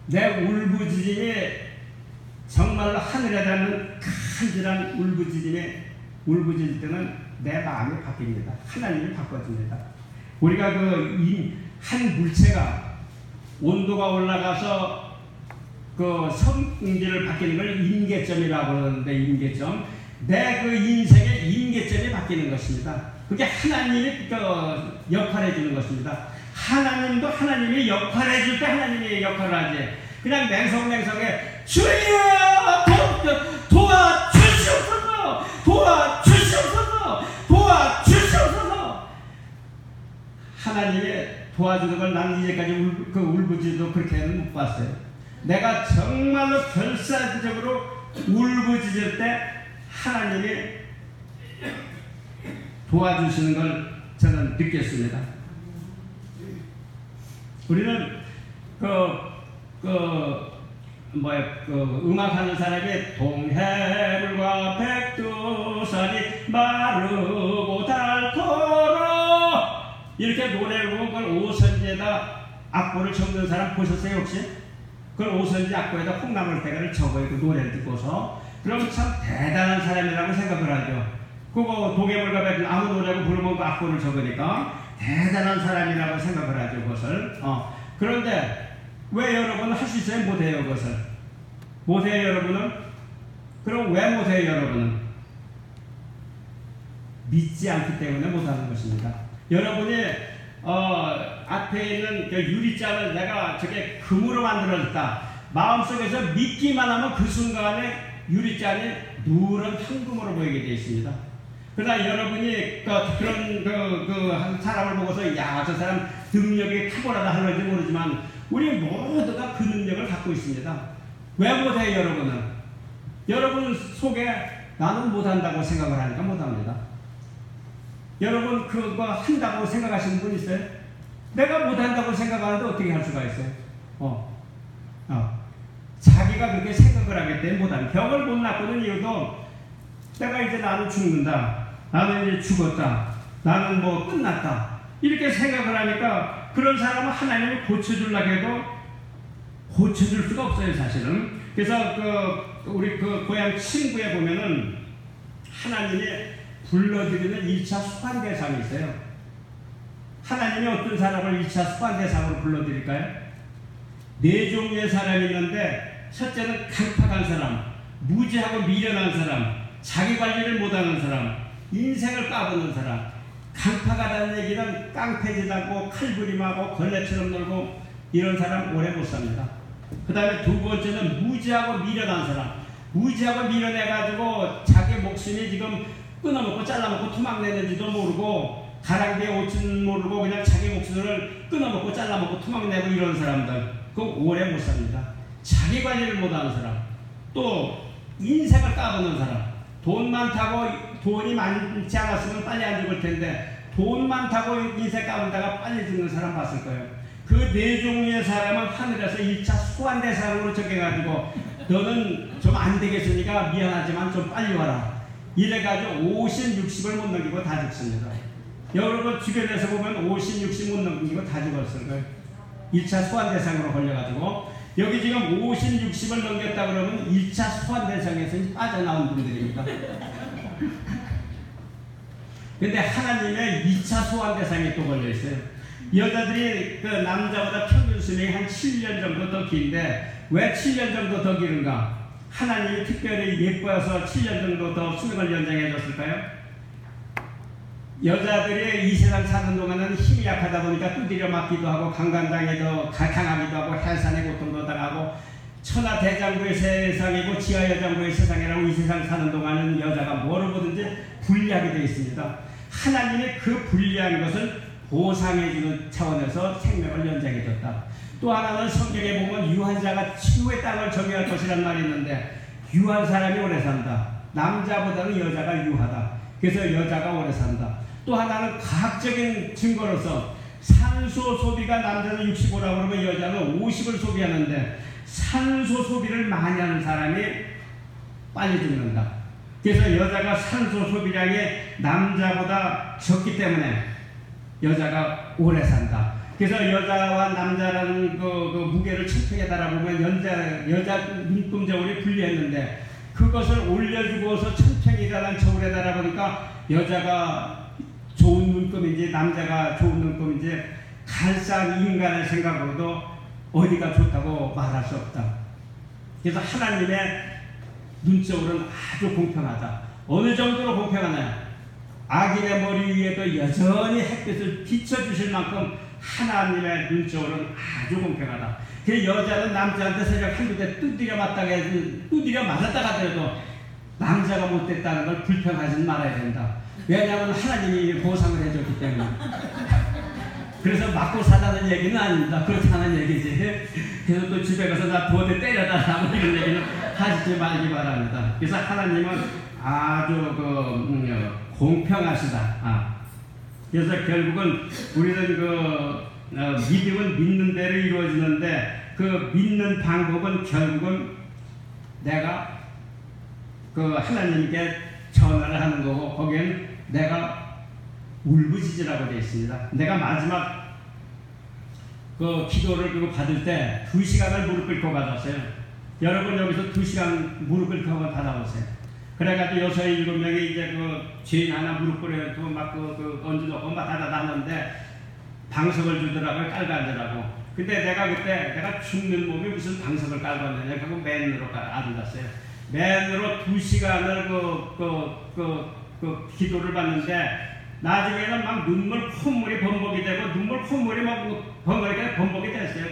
내 울부짖음이 정말로 하늘에 닿는 간절한 울부짖을 때는 내 마음이 바뀝니다. 하나님이 바꿔줍니다. 우리가 한 물체가 온도가 올라가서 그 성질을 바뀌는 걸 임계점이라고 그러는데 임계점. 내 그 인생의 임계점이 바뀌는 것입니다. 그게 하나님이 역할해 주는 것입니다. 하나님도 하나님이 역할해 줄 때 하나님이 역할을 하지. 그냥 맹성맹성해 주여 도와주시옵소서 도와주시옵소서 도와주시옵소서. 하나님이 도와주는 걸 나는 이제까지 울부짖어도 그렇게는 못 봤어요. 내가 정말로 결사적으로 울부짖을 때 하나님이 도와주시는 걸 저는 느꼈습니다. 우리는 음악하는 사람이 동해물과 백두산이 마르고 닳도록 이렇게 노래를 부르면 그걸 오선지에다 악보를 적는 사람 보셨어요 혹시? 그걸 오선지 악보에다 콩나물대가를 적어요. 그 노래를 듣고서. 그럼 참 대단한 사람이라고 생각을 하죠. 그거 동해물과 백두산 아무 노래고 부르면 그 악보를 적으니까 대단한 사람이라고 생각을 하죠. 그것을. 그런데 왜 여러분은 할 수 있어요? 못해요 그것을? 못해요 여러분은? 그럼 왜 못해요 여러분은? 믿지 않기 때문에 못하는 것입니다. 여러분이 앞에 있는 그 유리잔을 내가 저게 금으로 만들어졌다. 마음속에서 믿기만 하면 그 순간에 유리잔이 누런 황금으로 보이게 되어 있습니다. 그러나 여러분이 한 사람을 보고서 야, 저 사람 능력이 탁월하다 하는지 모르지만 우리 모두가 그 능력을 갖고 있습니다. 왜 못해요 여러분은? 여러분 속에 나는 못한다고 생각을 하니까 못합니다. 여러분 그거 한다고 생각하시는 분 있어요? 내가 못한다고 생각하는데 어떻게 할 수가 있어요? 자기가 자기가 그렇게 생각을 하기 때문에 못하는, 병을 못 낫고는 이유도 내가 이제 나는 죽는다, 나는 이제 죽었다, 나는 뭐 끝났다, 이렇게 생각을 하니까 그런 사람은 하나님이 고쳐주려고 해도 고쳐줄 수가 없어요, 사실은. 그래서 우리 고향 친구에 보면은 하나님이 불러들이는 1차 소환 대상이 있어요. 하나님이 어떤 사람을 1차 소환 대상으로 불러드릴까요? 4종류의 사람이 있는데, 첫째는 강팍한 사람, 무지하고 미련한 사람, 자기 관리를 못하는 사람, 인생을 까부는 사람. 강팍하다는 얘기는 깡패짓하고 칼부림하고 걸레처럼 놀고 이런 사람 오래 못 삽니다. 그 다음에 두 번째는 무지하고 미련한 사람. 무지하고 미련해가지고 자기 목숨이 지금 끊어먹고 잘라먹고 토막내는지도 모르고, 가랑비에 옷은 모르고 그냥 자기 목숨을 끊어먹고 잘라먹고 토막내고 이런 사람들, 그거 오래 못 삽니다. 자기 관리를 못하는 사람, 또 인생을 까부는 사람. 돈 많다고, 돈이 많지 않았으면 빨리 안 죽을 텐데 돈 많다고 인생 까불다가 빨리 죽는 사람 봤을 거예요. 그 4종류의 사람은 하늘에서 1차 소환 대상으로 적해가지고 너는 좀 안 되겠으니까 미안하지만 좀 빨리 와라, 이래가지고 50, 60을 못 넘기고 다 죽습니다. 여러분 주변에서 보면 50, 60 못 넘기고 다 죽었을 거예요. 1차 소환 대상으로 걸려가지고. 여기 지금 50, 60을 넘겼다 그러면 1차 소환 대상에서 빠져나온 분들입니다. 근데 하나님의 2차 소환 대상이 또 걸려있어요. 여자들이 그 남자보다 평균 수명이 한 7년 정도 더 긴데, 왜 7년 정도 더 기른가? 하나님이 특별히 예뻐서 7년 정도 더 수명을 연장해 줬을까요? 여자들이 이 세상 사는 동안은 힘이 약하다 보니까 두드려 맞기도 하고, 강간당해도 강하기도 하고, 해산의 고통도 당하고, 천하대장부의 세상이고 지하여장부의 세상이라고 이 세상 사는 동안은 여자가 뭐로 보든지 불리하게 되어 있습니다. 하나님이 그 불리한 것을 보상해주는 차원에서 생명을 연장해줬다. 또 하나는 성경에 보면 유한자가 치유의 땅을 점유할 것이란 말이 있는데, 유한 사람이 오래 산다. 남자보다는 여자가 유하다. 그래서 여자가 오래 산다. 또 하나는 과학적인 증거로서 산소 소비가 남자는 65라고 그러면 여자는 50을 소비하는데, 산소 소비를 많이 하는 사람이 빨리 죽는다. 그래서 여자가 산소 소비량이 남자보다 적기 때문에 여자가 오래 산다. 그래서 여자와 남자라는 그 무게를 천평에 달아보면 여자 눈금저울이 분리했는데, 그것을 올려주고서 천평이라는 저울에 달아보니까 여자가 좋은 눈금인지 남자가 좋은 눈금인지 갈상 인간의 생각으로도 어디가 좋다고 말할 수 없다. 그래서 하나님의 눈저울은 아주 공평하다. 어느 정도로 공평하냐? 악인의 머리 위에도 여전히 햇빛을 비춰주실 만큼 하나님의 눈저울은 아주 공평하다. 그 여자는 남자한테 새벽 한두 대 두드려 맞았다 하더라도 남자가 못됐다는 걸 불평하지 말아야 된다. 왜냐하면 하나님이 보상을 해줬기 때문에. 그래서 맞고 사다는 얘기는 아닙니다. 그렇게 하는 얘기지. 그래서 또 집에 가서 나 두어 대 때려달라고 이런 얘기는 하시지 말기 바랍니다. 그래서 하나님은 아주 공평하시다. 그래서 결국은 우리는 믿음은 믿는 대로 이루어지는데, 그 믿는 방법은 결국은 내가 하나님께 전화를 하는 거고, 거기엔 내가 울부짖으라고 되어 있습니다. 내가 마지막 기도를 받을 때 2시간을 무릎 꿇고 받았어요. 여러분 여기서 2시간 무릎 꿇고 한번 받아보세요. 그래가지고 6, 7명이 이제 죄인 하나 무릎 꿇어가지고 막 얹어놓고 막 닫아놨는데 방석을 주더라고요. 깔고 앉으라고. 근데 내가 죽는 몸이 무슨 방석을 깔고 앉느냐 하고 맨으로 앉았어요. 맨으로 2시간을 기도를 받는데, 나중에는 막 눈물 콧물이 범벅이 되고, 눈물 콧물이 막 범벅이 됐어요.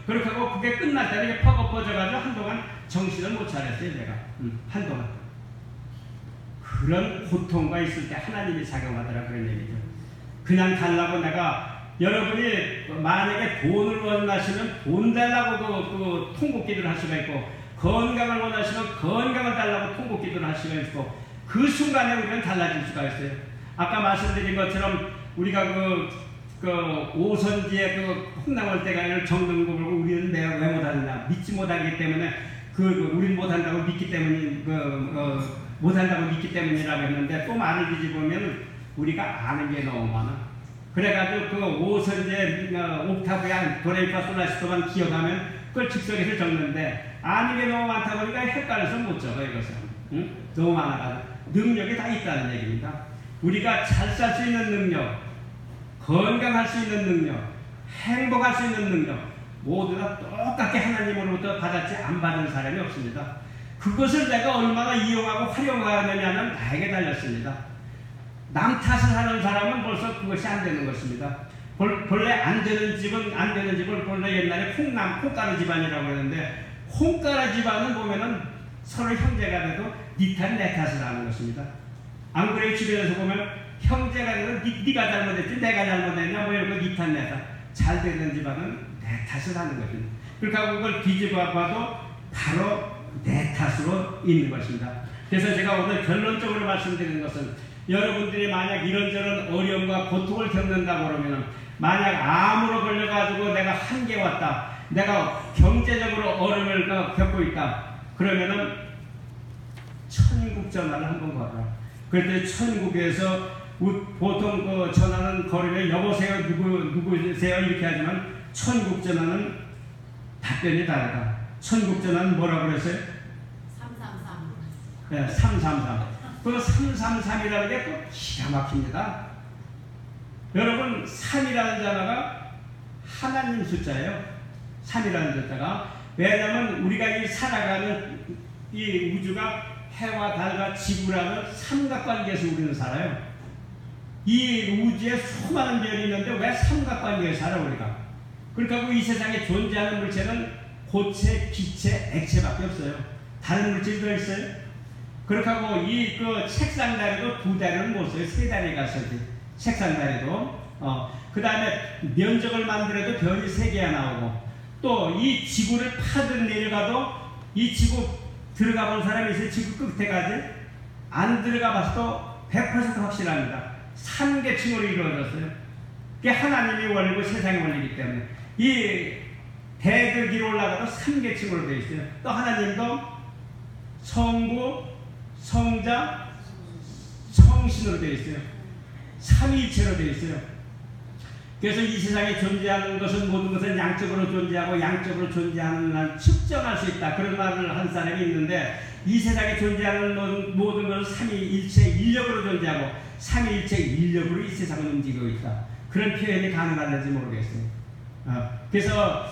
그렇게 하고 그게 끝날 때는 이게 퍼거퍼져가지고 한동안 정신을 못 차렸어요, 제가. 한동안. 그런 고통과 있을 때 하나님이 작용하더라, 그런 얘기죠. 그냥 달라고 여러분이 만약에 돈을 원하시면 돈 달라고 통곡 기도를 할 수가 있고, 건강을 원하시면 건강을 달라고 통곡 기도를 할 수가 있고, 그 순간에 우리는 달라질 수가 있어요. 아까 말씀드린 것처럼 우리가 오선지에 콩나물 때가 정등국을 우리는 내가 왜 못하느냐, 믿지 못하기 때문에 우린 못한다고 믿기 때문에 못한다고 믿기 때문이라고 했는데 또 말을 뒤집으면 우리가 아는 게 너무 많아. 그래가지고 그 5선제 옥타브야 도레미파솔라시도만 기억하면 그걸 즉석에서 적는데 아는 게 너무 많다 보니까 헷갈려서 못 적어 이것은. 응? 너무 많아가지고 능력이 다 있다는 얘기입니다. 우리가 잘 살 수 있는 능력, 건강할 수 있는 능력, 행복할 수 있는 능력 모두 다 똑같게 하나님으로부터 받았지 안 받은 사람이 없습니다. 그것을 내가 얼마나 이용하고 활용하느냐는 나에게 달렸습니다. 남 탓을 하는 사람은 벌써 그것이 안 되는 것입니다. 본래 안 되는 집을 본래 옛날에 콩가루 집안이라고 했는데 콩가루 집안은 보면은 서로 형제가 돼도 니 탓 내 탓을 하는 것입니다. 안 그래요? 주변에서 보면 형제가 돼도 니가 잘못했지 내가 잘못했냐 뭐 이런 거 니 탓 내 탓. 잘 되는 집안은 내 탓을 하는 것입니다. 그렇게 하고 그걸 뒤집어 봐도 바로 내 탓으로 있는 것입니다. 그래서 제가 오늘 결론적으로 말씀드리는 것은 여러분들이 만약 이런저런 어려움과 고통을 겪는다고 그러면 만약 암으로 걸려가지고 내가 한계 왔다. 내가 경제적으로 어려움을 겪고 있다. 그러면은 천국 전화를 한번 걸어라. 그럴 때 천국에서 보통 그 전화는 걸으면 여보세요 누구세요 이렇게 하지만 천국 전화는 답변이 다르다. 천국 전화는 뭐라고 그랬어요? 333. 네, 333. 그 333이라는 게 또 기가 막힙니다. 여러분 3이라는 단어가 하나님 숫자예요. 3이라는 숫자가. 왜냐하면 우리가 이 살아가는 이 우주가 해와 달과 지구라는 삼각관계에서 우리는 살아요. 이 우주에 수많은 별이 있는데 왜 삼각관계에 살아 우리가? 그러니까 이 세상에 존재하는 물체는 고체, 기체, 액체밖에 없어요. 다른 물질이 더 있어요? 그렇게 하고 그 책상 다리도 2다리는 못 써요. 3다리가 써지. 책상 다리도. 그 다음에 면적을 만들어도 별이 3개가 나오고 또 이 지구를 파든 내려가도 이 지구 들어가 본 사람이 있어요. 지구 끝에 가지? 안 들어가 봐서도 100% 확실합니다. 3계층으로 이루어졌어요. 그게 하나님의 원리고 세상의 원리이기 때문에 이 대들기로 올라가도 3계층으로 되어 있어요. 또 하나님도 성부, 성자, 성신으로 되어 있어요. 삼위일체로 되어 있어요. 그래서 이 세상에 존재하는 것은 모든 것은 양적으로 존재하고 양적으로 존재하는 한 측정할 수 있다. 그런 말을 한 사람이 있는데 이 세상에 존재하는 모든 것은 삼위일체 인력으로 존재하고 삼위일체 인력으로 이 세상을 움직이고 있다. 그런 표현이 가능한지 모르겠어요. 그래서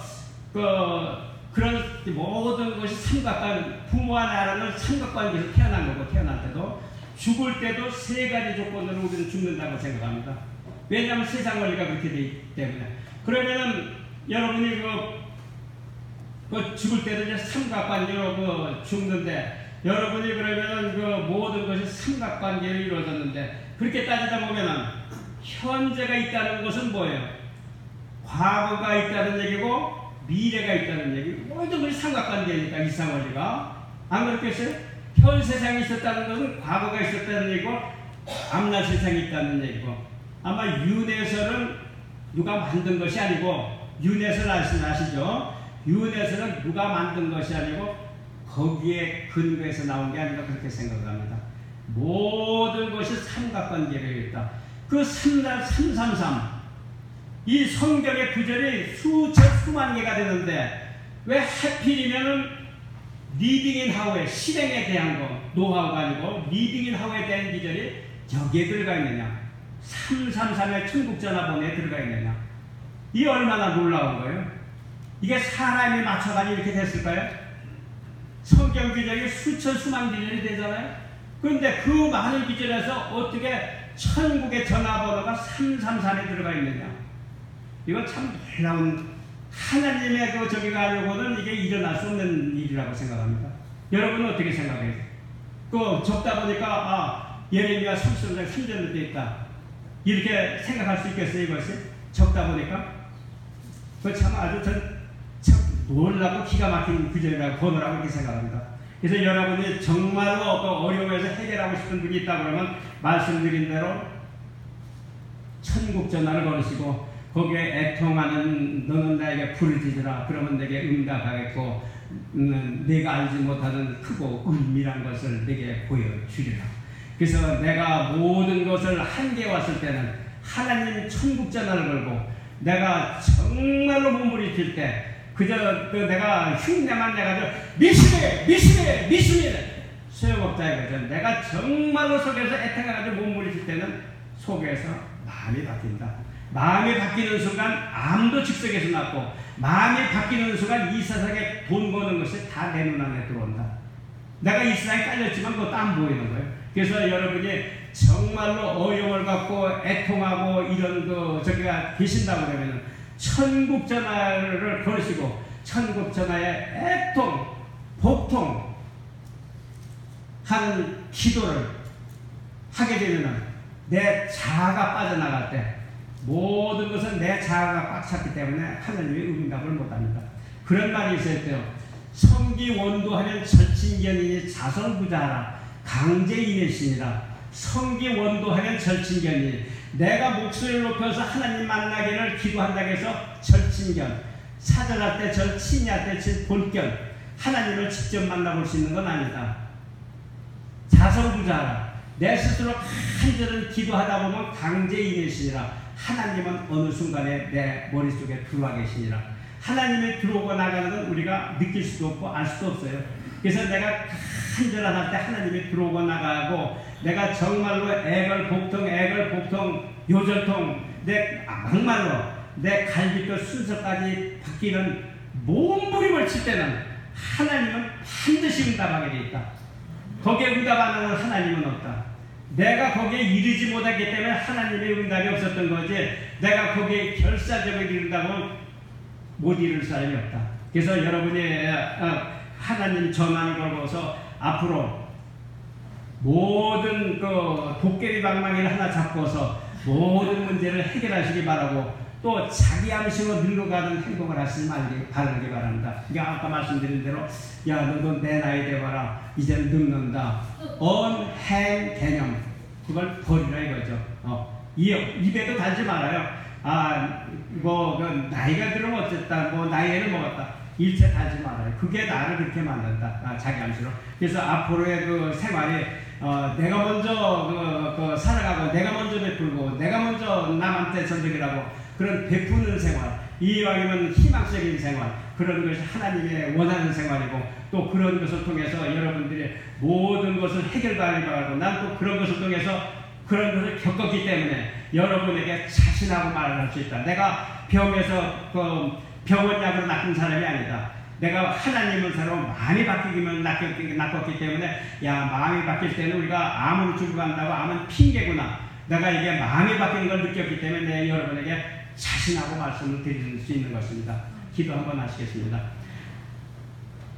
그런 모든 것이 삼각관, 부모와 나라는 삼각관계에서 태어난 거고 태어날 때도 죽을 때도 3가지 조건으로 우리는 죽는다고 생각합니다. 왜냐하면 세상 원리가 그렇게 되기 때문에. 그러면은 여러분이 죽을 때도 이제 삼각관계로 죽는데 여러분이 그러면은 모든 것이 삼각관계로 이루어졌는데 그렇게 따지다 보면은 현재가 있다는 것은 뭐예요? 과거가 있다는 얘기고 미래가 있다는 얘기. 모든 것이 삼각관계니까 이상 원리가 안 그렇겠어요? 현 세상이 있었다는 것은 과거가 있었다는 얘기고 앞날 세상이 있다는 얘기고. 아마 윤회설은 누가 만든 것이 아니고 윤회설 아시죠? 윤회설은 누가 만든 것이 아니고 거기에 근거해서 나온 게 아닌가 그렇게 생각합니다. 모든 것이 삼각관계로 있다. 그 333 이 성경의 구절이 수만 개가 되는데 왜 하필이면은 리빙 인 하우에 실행에 대한 거 노하우가 아니고 리빙 인 하우에 대한 구절이 여기에 들어가 있느냐? 333의 천국전화번호에 들어가 있느냐? 이 얼마나 놀라운 거예요? 이게 사람이 맞춰가지고 이렇게 됐을까요? 성경 규정이 수만 규정이 되잖아요? 그런데 그 많은 규정에서 어떻게 천국의 전화번호가 333에 들어가 있느냐? 이건 참 놀라운 하나님의 저기가 아니고는 이게 일어날 수 없는 일이라고 생각합니다. 여러분은 어떻게 생각해요? 적다 보니까 예레미야 33장 3절로 되어 있다. 이렇게 생각할 수 있겠어요, 이것이? 적다 보니까? 참 아주 참 놀라고 기가 막힌 구절이라고 번호라고 이렇게 생각합니다. 그래서 여러분이 정말로 어려움에서 해결하고 싶은 분이 있다 그러면 말씀드린 대로 천국 전화를 걸으시고 거기에 애통하는 너는 나에게 부르짖으라 그러면 내게 응답하겠고 내가 알지 못하는 크고 은밀한 것을 내게 보여주리라. 그래서 내가 모든 것을 한계에 왔을 때는 하나님 천국 전화를 걸고 내가 정말로 몸부림칠 때 그저 내가 흉내만 내가지고 미심해 소용없다 이거죠. 내가 정말로 속에서 애타가지고 몸부림칠 때는 속에서 마음이 바뀐다. 마음이 바뀌는 순간 암도 즉석에서 났고 마음이 바뀌는 순간 이 세상에 돈 버는 것이 다 내 눈 안에 들어온다. 내가 이 세상에 깔렸지만 그것도 안 보이는 거예요. 그래서 여러분이 정말로 어려움을 갖고 애통하고 이런 저기가 계신다고 그러면 천국 전화를 걸으시고 천국 전화에 애통, 복통 하는 기도를 하게 되면 내 자아가 빠져나갈 때 모든 것은 내 자아가 꽉 찼기 때문에 하나님의 응답을 못합니다. 그런 말이 있어야 돼요. 성기 원도하면 절친견이니 자선부자하라 강제인의신이라. 성기 원도하면 절친견이니 내가 목소리를 높여서 하나님 만나기를 기도한다고 해서 절친견, 사절할 때 절, 친이할 때 본견, 하나님을 직접 만나볼 수 있는 건 아니다. 자선부자하라. 내 스스로 간절히 기도하다 보면 강제인의신이라. 하나님은 어느 순간에 내 머릿속에 들어와 계시니라. 하나님이 들어오고 나가는 건 우리가 느낄 수도 없고 알 수도 없어요. 그래서 내가 간절할 때 하나님이 들어오고 나가고 내가 정말로 애걸복통 요절통 내 막말로 내 갈비뼈 순서까지 바뀌는 몸부림을 칠 때는 하나님은 반드시 응답하게 돼 있다. 거기에 응답 안 하는 하나님은 없다. 내가 거기에 이르지 못했기 때문에 하나님의 응답이 없었던 거지 내가 거기에 결사적으로 이른다면 못 이룰 사람이 없다. 그래서 여러분이 하나님 전환을 걸고서 앞으로 모든 도깨비 방망이를 하나 잡고서 모든 문제를 해결하시기 바라고 또 자기 암시로 늙어가는 행동을 하시지 말기 바랍니다. 그러니까 아까 말씀드린 대로 야 너도 내 나이 돼봐라 이제 늙는다. 언행 개념 그걸 버리라 이거죠. 입에도 달지 말아요. 나이가 들으면 어쨌다. 나이에는 먹었다. 일체 달지 말아요. 그게 나를 그렇게 만든다. 자기 암시로. 그래서 앞으로의 그 생활이 내가 먼저 살아가고 내가 먼저 베풀고 내가 먼저 남한테 전쟁을 하고 그런 베푸는 생활 이왕이면 희망적인 생활 그런 것이 하나님의 원하는 생활이고 또 그런 것을 통해서 여러분들이 모든 것을 해결하기 바라고 난 또 그런 것을 통해서 그런 것을 겪었기 때문에 여러분에게 자신하고 말을 할 수 있다. 내가 병에서 병원약으로 낚은 사람이 아니다. 내가 하나님을 사로 마음이 바뀌기면 낚았기 때문에 마음이 바뀔 때는 우리가 암으로 죽어간다고 암은 핑계구나. 내가 이게 마음이 바뀌는 걸 느꼈기 때문에 여러분에게 자신하고 말씀을 드릴 수 있는 것입니다. 기도 한번 하시겠습니다.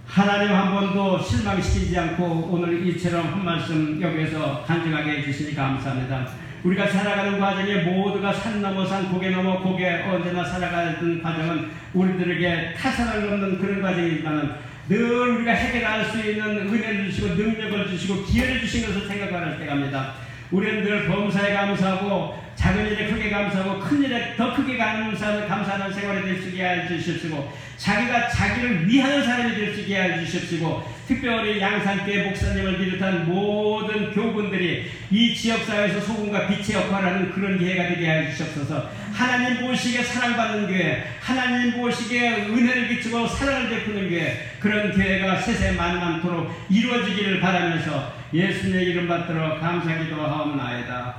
하나님 한 번도 실망시키지 않고 오늘 이처럼 한 말씀 여기에서 간증하게 해주시니 감사합니다. 우리가 살아가는 과정에 모두가 산 넘어 산 고개 넘어 고개 언제나 살아가는 과정은 우리들에게 타산을 넘는 그런 과정이지만 늘 우리가 해결할 수 있는 은혜를 주시고 능력을 주시고 기회를 주신 것을 생각할 때가 합니다. 우리는 늘 범사에 감사하고 작은 일에 크게 감사하고 큰 일에 더 크게 감사하는 생활이 될 수 있게 해주십시고 자기가 자기를 위하는 사람이 될 수 있게 해주십시고 특별히 양산교회 목사님을 비롯한 모든 교우분들이 이 지역사회에서 소금과 빛의 역할을 하는 그런 기회가 되게 해주시옵소서. 하나님 보시기에 사랑받는 교회 하나님 보시기에 은혜를 비추고 사랑을 베푸는 교회 그런 교회가 세세 많도록 이루어지기를 바라면서 예수님의 이름 받들어 감사기도 하옵나이다.